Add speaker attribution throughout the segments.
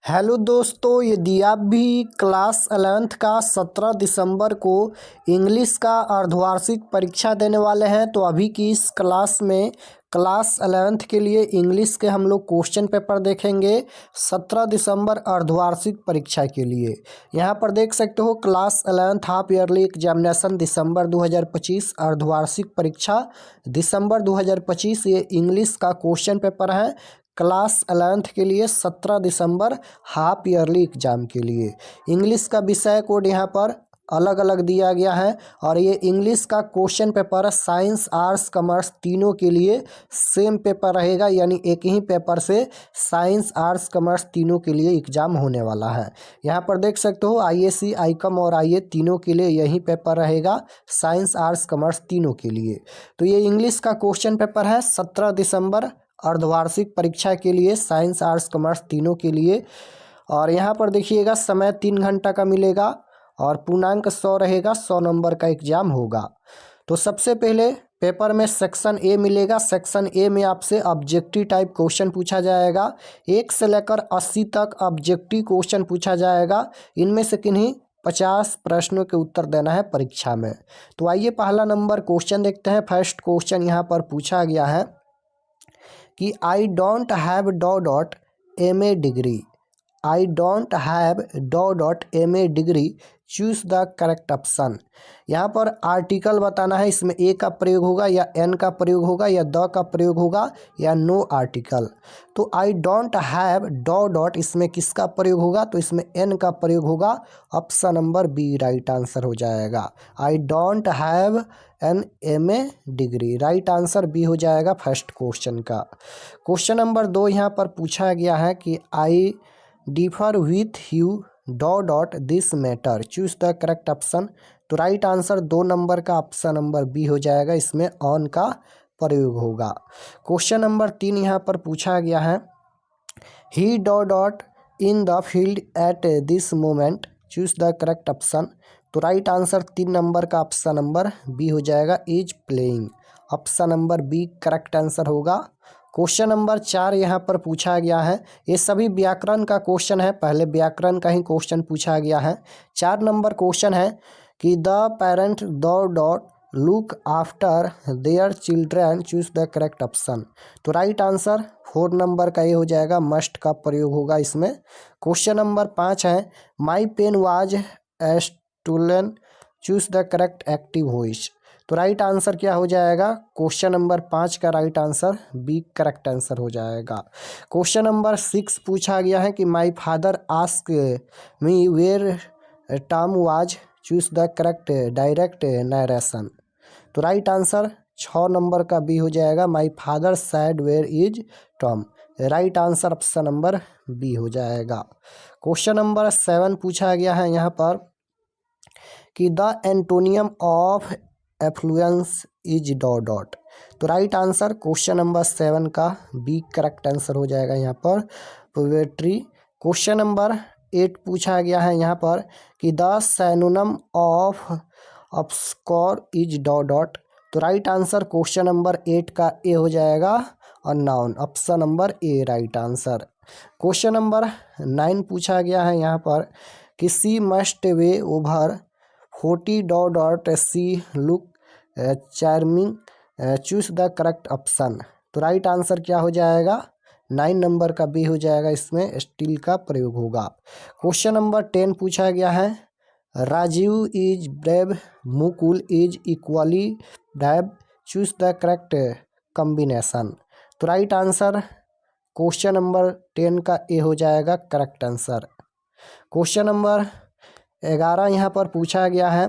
Speaker 1: Hello दोस्तों, यदि आप भी क्लास 11th का 17 दिसंबर को इंग्लिश का अर्धवार्षिक परीक्षा देने वाले हैं तो अभी की इस क्लास में क्लास 11th के लिए इंग्लिश के हम लोग क्वेश्चन पेपर देखेंगे 17 दिसंबर अर्धवार्षिक परीक्षा के लिए। यहाँ पर देख सकते हो class 11th half yearly examination दिसंबर 2025 अर्धवार्षिक परीक्षा दिसंबर 2025 ये इंग्लिश का क्वेश्चन पेपर है क्लास 11th के लिए 17 दिसंबर हाफ ईयरली एग्जाम के लिए। इंग्लिश का विषय कोड यहाँ पर अलग अलग दिया गया है और ये इंग्लिश का question paper science arts commerce तीनों के लिए सेम पेपर रहेगा, यानी एक ही पेपर से साइंस आर्ट्स कॉमर्स तीनों के लिए एग्जाम होने वाला है। यहाँ पर देख सकते हो आईएससी आईकॉम और आईए तीनों के लिए यही पेपर रहेगा, साइंस आर्ट्स कॉमर्स तीनों के लिए। तो ये इंग्लिश का क्वेश्चन पेपर है 17 दिसंबर अर्धवार्षिक परीक्षा के लिए साइंस आर्ट्स कॉमर्स तीनों के लिए। और यहाँ पर देखिएगा समय 3 घंटा का मिलेगा और पूर्णांक 100 रहेगा, 100 नंबर का एग्जाम होगा। तो सबसे पहले पेपर में सेक्शन ए मिलेगा। सेक्शन ए में आपसे ऑब्जेक्टिव टाइप क्वेश्चन पूछा जाएगा, 1 से लेकर 80 तक ऑब्जेक्टिव क्वेश्चन पूछा जाएगा। इनमें से किन्हीं 50 प्रश्नों के उत्तर देना है परीक्षा में। तो आइए पहला नंबर क्वेश्चन देखते हैं। फर्स्ट क्वेश्चन यहाँ पर पूछा गया है कि आई don't have dot MA degree, I don't have dot MA degree, choose the correct option. यहाँ पर आर्टिकल बताना है, इसमें ए का प्रयोग होगा या एन का प्रयोग होगा या द का प्रयोग होगा या नो आर्टिकल। तो आई डोंट हैव डॉट इसमें किसका प्रयोग होगा, तो इसमें एन का प्रयोग होगा। Option number B right answer हो जाएगा। I don't have an MA degree, right answer B हो जाएगा फर्स्ट क्वेश्चन का। क्वेश्चन नंबर 2 यहाँ पर पूछा गया है कि I differ with you dot this matter, choose the correct option. तो राइट आंसर 2 नंबर का ऑप्शन नंबर बी हो जाएगा, इसमें ऑन का प्रयोग होगा। क्वेश्चन नंबर 3 यहाँ पर पूछा गया है he dot in the field at this moment, choose the correct option. तो राइट आंसर 3 नंबर का ऑप्शन नंबर बी हो जाएगा, is playing. Option number B correct answer होगा। क्वेश्चन नंबर 4 यहाँ पर पूछा गया है, ये सभी व्याकरण का क्वेश्चन है, पहले व्याकरण का ही क्वेश्चन पूछा गया है। 4 नंबर क्वेश्चन है कि the parent dot look after their children, choose the correct option. तो राइट आंसर 4 नंबर का ये हो जाएगा, मस्ट का प्रयोग होगा इसमें। क्वेश्चन नंबर 5 है my pen was stolen, choose the correct active voice. तो राइट आंसर क्या हो जाएगा, क्वेश्चन नंबर 5 का right answer B correct answer हो जाएगा। क्वेश्चन नंबर 6 पूछा गया है कि my father ask me where Tom was, choose the correct direct narration. तो राइट आंसर 6 नंबर का बी हो जाएगा, my father said where is Tom. Right answer option number B हो जाएगा। क्वेश्चन नंबर 7 पूछा गया है यहाँ पर कि the antonym of affluence is dot. तो राइट आंसर क्वेश्चन नंबर 7 का बी करेक्ट आंसर हो जाएगा यहाँ पर, पोएट्री। क्वेश्चन नंबर 8 पूछा गया है यहाँ पर कि the synonym of obscure is dot. तो राइट आंसर क्वेश्चन नंबर 8 का ए हो जाएगा और noun, option number A right answer. Question number 9 पूछा गया है यहाँ पर कि she must weigh over 40 dot she look charming, choose the correct option. तो राइट आंसर क्या हो जाएगा, 9 नंबर का बी हो जाएगा, इसमें स्टील का प्रयोग होगा। क्वेश्चन नंबर 10 पूछा गया है Rajiv is brave, Mukul is equally brave, choose the correct combination. तो राइट आंसर क्वेश्चन नंबर 10 का ए हो जाएगा, करेक्ट आंसर। क्वेश्चन नंबर 11 यहाँ पर पूछा गया है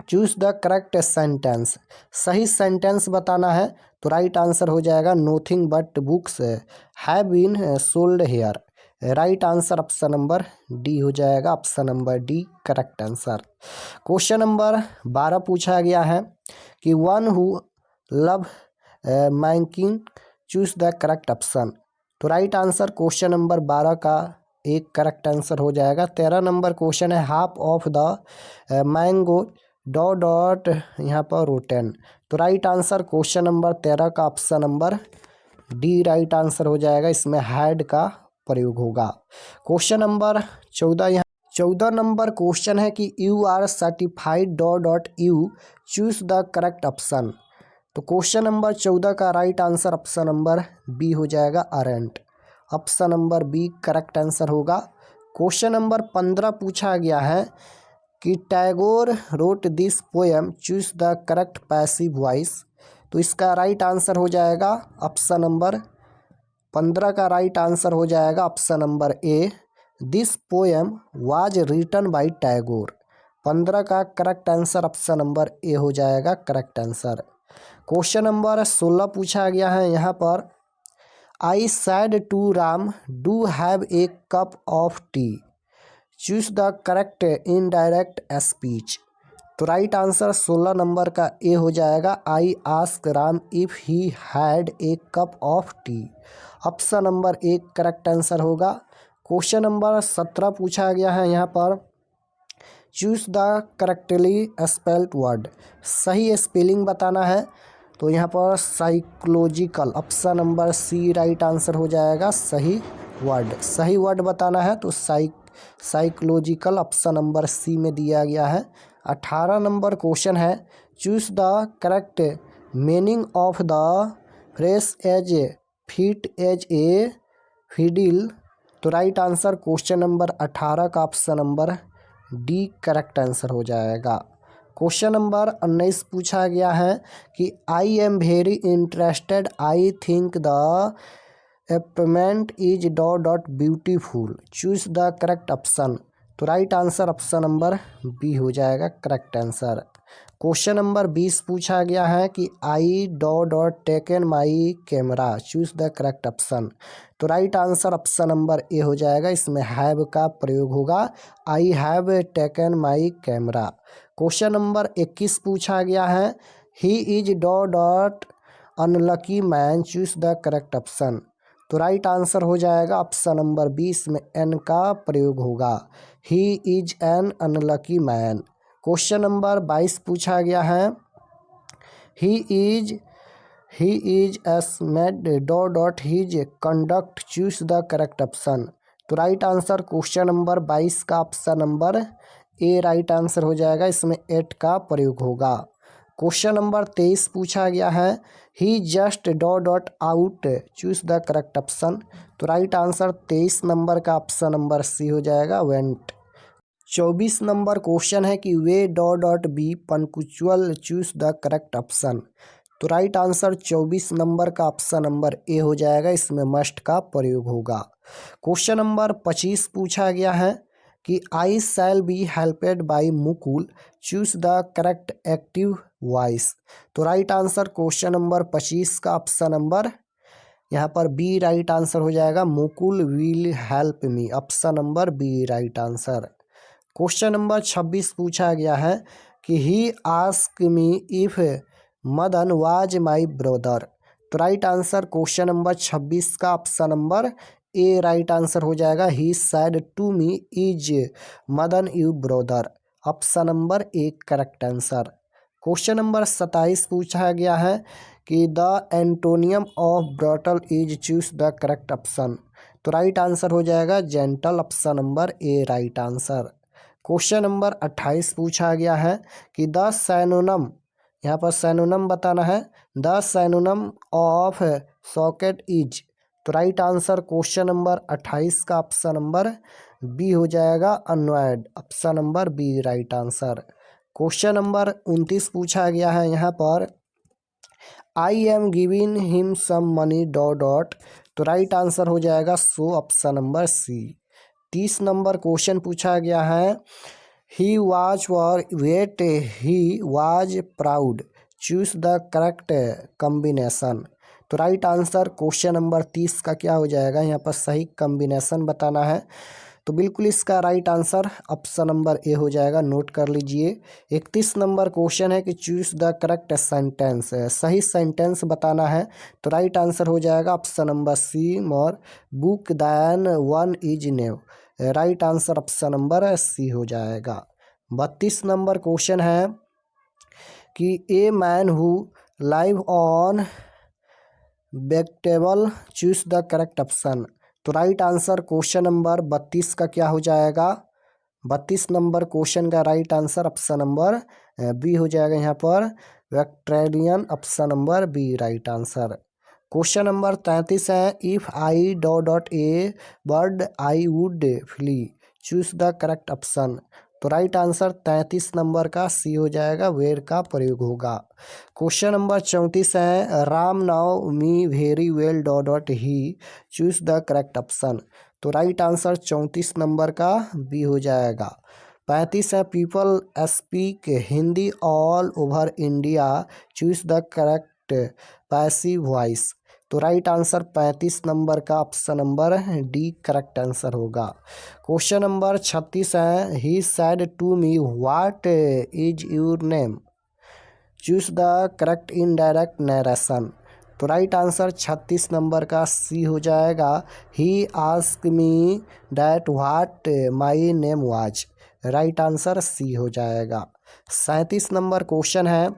Speaker 1: चूज द करेक्ट सेंटेंस, सही सेंटेंस बताना है। तो राइट आंसर हो जाएगा nothing but books have been sold here. Right answer option number D हो जाएगा, option number D correct answer. Question number 12 पूछा गया है कि one who love mankind, choose the correct option. तो राइट आंसर क्वेश्चन नंबर 12 का एक correct answer हो जाएगा। 13 नंबर क्वेश्चन है half of the mango dot यहाँ पर रोटेन। तो राइट आंसर क्वेश्चन नंबर 13 का option number D right answer हो जाएगा, इसमें हैड का प्रयोग होगा। क्वेश्चन नंबर 14 यहाँ 14 नंबर क्वेश्चन है कि you are certified dot you choose the correct option. तो क्वेश्चन नंबर 14 का right answer option number B हो जाएगा, aren't. Option number B correct answer होगा। क्वेश्चन नंबर 15 पूछा गया है कि Tagore wrote this poem choose the correct passive voice. तो इसका राइट आंसर हो जाएगा ऑप्शन नंबर 15 का राइट आंसर हो जाएगा option number A, this poem was written by Tagore. 15 का correct answer option number A हो जाएगा करेक्ट आंसर। क्वेश्चन नंबर 16 पूछा गया है यहाँ पर, I said to Ram do have a cup of tea choose the correct indirect speech. तो right answer 16 number का ए हो जाएगा, I ask Ram if he had a cup of tea. Option number A correct answer होगा। Question number 17 पूछा गया है यहाँ पर, choose the correctly spelled word. सही स्पेलिंग बताना है। तो यहाँ पर psychological option number C right answer हो जाएगा, सही वर्ड बताना है तो साइकोलॉजिकल ऑप्शन नंबर सी में दिया गया है। 18 नंबर क्वेश्चन है, choose the correct meaning of the phrase as fit as a fiddle. तो राइट आंसर क्वेश्चन नंबर 18 का option number D correct answer हो जाएगा। क्वेश्चन नंबर 19 पूछा गया है कि I am very interested I think the apartment is dot beautiful choose the correct option. तो right answer option number B हो जाएगा करेक्ट आंसर। क्वेश्चन नंबर 20 पूछा गया है कि I dot taken my camera choose the correct option. तो right answer option number A हो जाएगा, इसमें हैव का प्रयोग होगा, I have taken my camera. Question number 21 पूछा गया है, he is dot unlucky man choose the correct option. तो राइट आंसर हो जाएगा ऑप्शन नंबर 20 में एन का प्रयोग होगा, he is an unlucky man. Question number 22 पूछा गया है, he is S made dot his conduct choose the correct option. तो राइट आंसर क्वेश्चन नंबर 22 का option number A right answer हो जाएगा, इसमें एट का प्रयोग होगा। क्वेश्चन नंबर 23 पूछा गया है, he just dot out choose the correct option. तो राइट आंसर 23 नंबर का ऑप्शन नंबर सी हो जाएगा, वेंट। 24 नंबर क्वेश्चन है कि we dot be punctual choose the correct option. तो राइट आंसर 24 नंबर का ऑप्शन नंबर ए हो जाएगा, इसमें मस्ट का प्रयोग होगा। क्वेश्चन नंबर 25 पूछा गया है कि I shall be helped by Mukul choose the correct active voice. तो राइट आंसर क्वेश्चन नंबर 25 का ऑप्शन नंबर यहाँ पर बी राइट आंसर हो जाएगा, Mukul will help me. Option number B right answer. Question number 26 पूछा गया है कि he ask me if Madan was my brother. तो राइट आंसर क्वेश्चन नंबर 26 का option number A right answer हो जाएगा, he said to me is Madan you brother. Option number A correct answer. Question number 27 पूछा गया है कि the antonym of brutal is choose the correct option. तो right answer हो जाएगा gentle. Option number A right answer. Question number 28 पूछा गया है कि द सैनोनम, यहाँ पर सैनोनम बताना है, the synonym of socket is. तो राइट आंसर क्वेश्चन नंबर 28 का ऑप्शन नंबर बी हो जाएगा, अनवॉइड। Option number B right answer. Question number 29 पूछा गया है यहाँ पर, I am giving him some money dot. तो राइट आंसर हो जाएगा so, option number C. 30 number question पूछा गया है, he was for wet he was proud choose the correct combination. तो राइट आंसर क्वेश्चन नंबर 30 का क्या हो जाएगा, यहाँ पर सही कॉम्बिनेशन बताना है। तो बिल्कुल इसका right answer option number A हो जाएगा, नोट कर लीजिए। 31 नंबर क्वेश्चन है कि चूज द करेक्ट सेंटेंस, सही सेंटेंस बताना है। तो राइट आंसर हो जाएगा option number C, more book than one is new. Right answer option number C हो जाएगा। 32 नंबर क्वेश्चन है कि a man who live on vegetable choose the correct option. तो राइट आंसर क्वेश्चन नंबर 32 का क्या हो जाएगा? 32 नंबर क्वेश्चन का right answer option number B हो जाएगा यहाँ पर, वेक्ट्रेलियन, option number B right answer. Question number 33 है, if I dot a bird I would flee, choose the correct option. तो राइट आंसर 33 नंबर का सी हो जाएगा, वेयर का प्रयोग होगा। क्वेश्चन नंबर 34 है, Ram now me very well dot he, choose the correct option. तो राइट आंसर 34 नंबर का बी हो जाएगा। 35 है, people speak Hindi all over India, choose the correct passive voice. तो राइट आंसर 35 नंबर का option number D correct answer होगा। Question number 36 है, he said to me what is your name, choose the correct indirect narration. तो right answer 36 number का C हो जाएगा, he ask me that what my name was. Right answer C हो जाएगा। 37 number question है,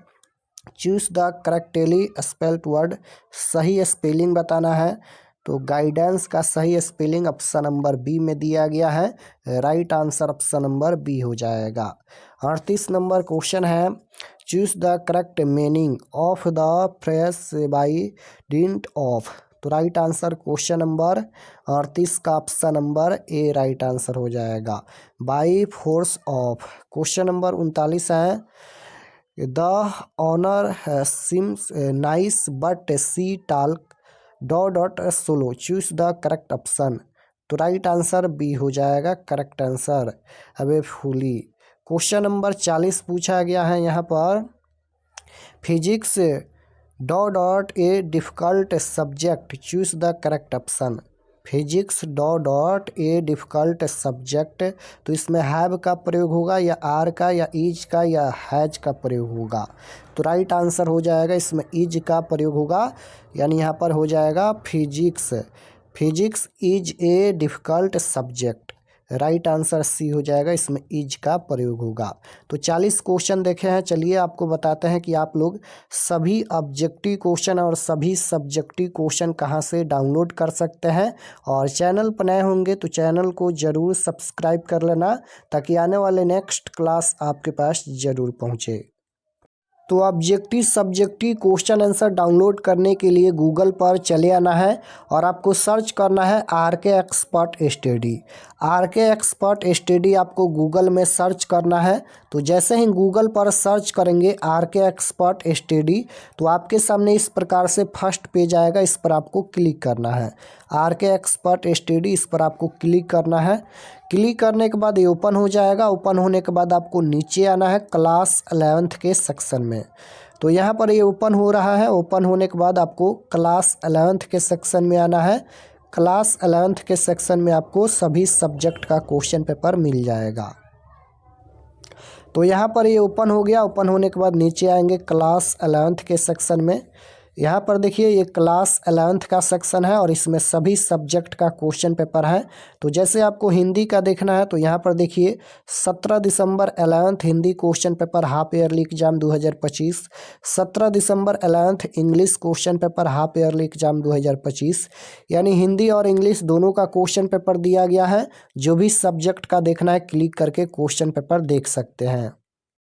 Speaker 1: choose the correctly spelled word, सही spelling बताना है। तो गाइडेंस का सही स्पेलिंग ऑप्शन नंबर बी में दिया गया है, right answer option number B हो जाएगा। 38 नंबर क्वेश्चन है, choose the correct meaning of the phrase by dint of. तो राइट आंसर क्वेश्चन नंबर 38 का option number A right answer हो जाएगा, by force of. Question number 39 है, the honour seems nice but she talk dot so low, choose the correct option. तो right answer B हो जाएगा, correct answer अबे फूली। Question number 40 पूछा गया है यहाँ पर, physics dot A difficult subject, choose the correct option. Physics dot A difficult subject, तो इसमें हैव का प्रयोग होगा या आर का या इज का या हैज का प्रयोग होगा। तो राइट आंसर हो जाएगा इसमें इज का प्रयोग होगा, यानी यहाँ पर हो जाएगा physics, physics is a difficult subject. Right answer C हो जाएगा, इसमें इज का प्रयोग होगा। तो 40 क्वेश्चन देखे हैं, चलिए आपको बताते हैं कि आप लोग सभी ऑब्जेक्टिव क्वेश्चन और सभी सब्जेक्टिव क्वेश्चन कहां से डाउनलोड कर सकते हैं। और चैनल पर नए होंगे तो चैनल को ज़रूर सब्सक्राइब कर लेना, ताकि आने वाले नेक्स्ट क्लास आपके पास ज़रूर पहुंचे। तो objective subjective question answer download करने के लिए गूगल पर चले आना है और आपको सर्च करना है RK expert study. RK expert study आपको गूगल में सर्च करना है। तो जैसे ही गूगल पर सर्च करेंगे आरके एक्सपर्ट स्टडी, तो आपके सामने इस प्रकार से फर्स्ट पेज आएगा, इस पर आपको क्लिक करना है। आरके एक्सपर्ट स्टडी, इस पर आपको क्लिक करना है। क्लिक करने के बाद ये ओपन हो जाएगा। ओपन होने के बाद आपको नीचे आना है क्लास 11th के सेक्शन में। तो यहाँ पर ये ओपन हो रहा है। ओपन होने के बाद आपको क्लास 11th के सेक्शन में आना है। क्लास 11th के सेक्शन में आपको सभी सब्जेक्ट का क्वेश्चन पेपर मिल जाएगा। तो यहाँ पर ये ओपन हो गया। ओपन होने के बाद नीचे आएंगे क्लास 11th के सेक्शन में। यहाँ पर देखिए ये क्लास 11th का सेक्शन है और इसमें सभी सब्जेक्ट का क्वेश्चन पेपर है। तो जैसे आपको हिंदी का देखना है तो यहाँ पर देखिए 17 दिसंबर 11th Hindi question paper half yearly exam 2025, 17 दिसंबर 11th English question paper half yearly exam 2025, यानी हिंदी और इंग्लिश दोनों का क्वेश्चन पेपर दिया गया है। जो भी सब्जेक्ट का देखना है क्लिक करके क्वेश्चन पेपर देख सकते हैं।